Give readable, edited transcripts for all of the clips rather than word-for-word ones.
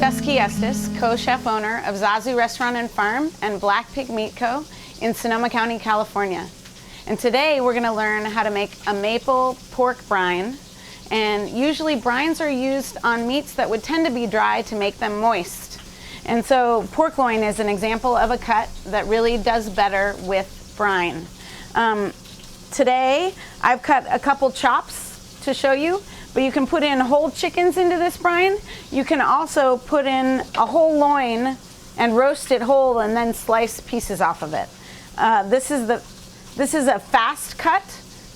Duskie Estes, co-chef owner of Zazu Restaurant and Farm and Black Pig Meat Co. in Sonoma County, California. And today we're going to learn how to make a maple pork brine. And usually brines are used on meats that would tend to be dry to make them moist. And so pork loin is an example of a cut that really does better with brine. Today I've cut a couple chops to show you, but you can put in whole chickens into this brine. You can also put in a whole loin and roast it whole and then slice pieces off of it. This is a fast cut.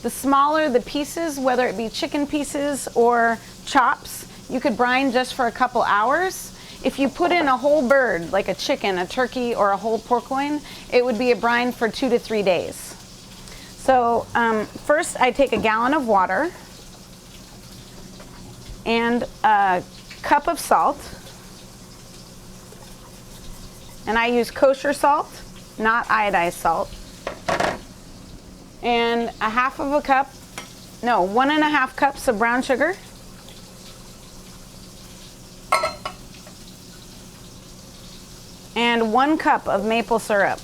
The smaller the pieces, whether it be chicken pieces or chops, you could brine just for a couple hours. If you put in a whole bird, like a chicken, a turkey, or a whole pork loin, it would be a brine for 2 to 3 days. So first I take a gallon of water and a cup of salt. And I use kosher salt, not iodized salt. And 1.5 cups of brown sugar. And 1 cup of maple syrup.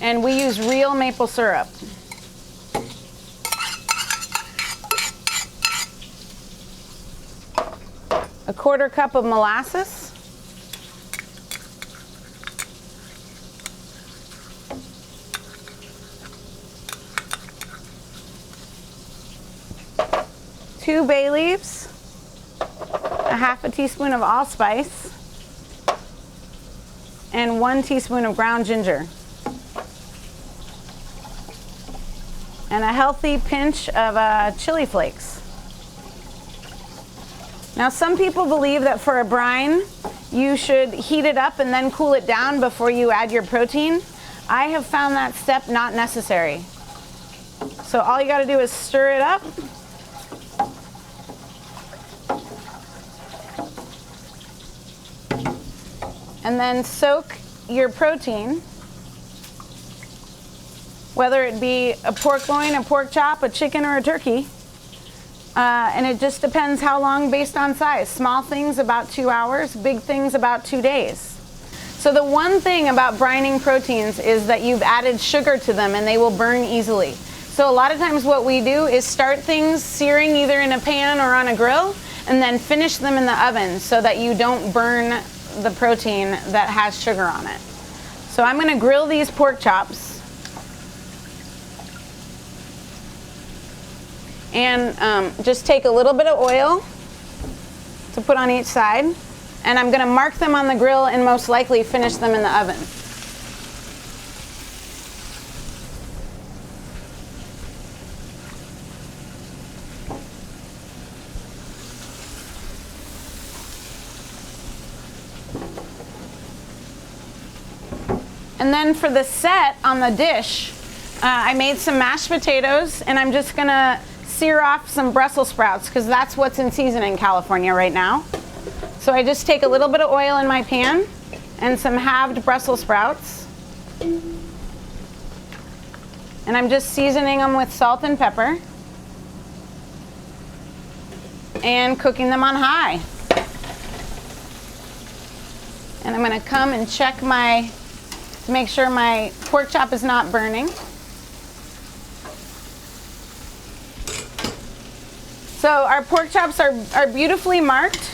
And we use real maple syrup. A 1/4 cup of molasses. Two bay leaves, 1/2 teaspoon of allspice, and 1 teaspoon of ground ginger. And a healthy pinch of chili flakes. Now some people believe that for a brine, you should heat it up and then cool it down before you add your protein. I have found that step not necessary. So all you gotta do is stir it up. And then soak your protein, whether it be a pork loin, a pork chop, a chicken, or a turkey. And it just depends how long based on size. Small things about 2 hours, big things about 2 days. So the one thing about brining proteins is that you've added sugar to them and they will burn easily. So a lot of times what we do is start things searing either in a pan or on a grill and then finish them in the oven so that you don't burn the protein that has sugar on it. So I'm going to grill these pork chops. And just take a little bit of oil to put on each side. And I'm going to mark them on the grill and most likely finish them in the oven. And then for the set on the dish, I made some mashed potatoes, and I'm just going to sear off some Brussels sprouts because that's what's in season in California right now. So I just take a little bit of oil in my pan and some halved Brussels sprouts. And I'm just seasoning them with salt and pepper and cooking them on high. And I'm going to come and check to make sure my pork chop is not burning. So our pork chops are beautifully marked,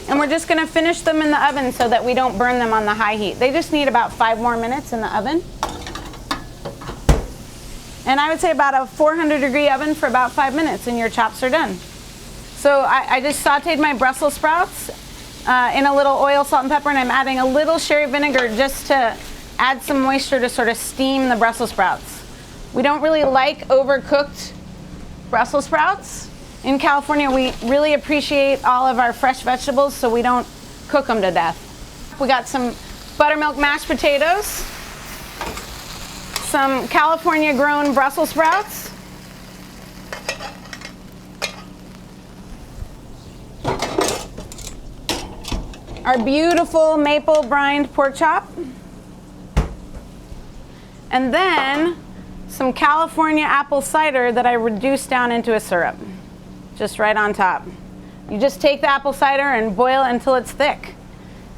and we're just going to finish them in the oven so that we don't burn them on the high heat. They just need about 5 more minutes in the oven. And I would say about a 400-degree oven for about 5 minutes and your chops are done. So I just sauteed my Brussels sprouts in a little oil, salt, and pepper, and I'm adding a little sherry vinegar just to add some moisture to sort of steam the Brussels sprouts. We don't really like overcooked Brussels sprouts. In California, we really appreciate all of our fresh vegetables, so we don't cook them to death. We got some buttermilk mashed potatoes, some California grown Brussels sprouts, our beautiful maple brined pork chop, and then some California apple cider that I reduced down into a syrup, just right on top. You just take the apple cider and boil it until it's thick.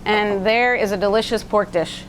And there is a delicious pork dish.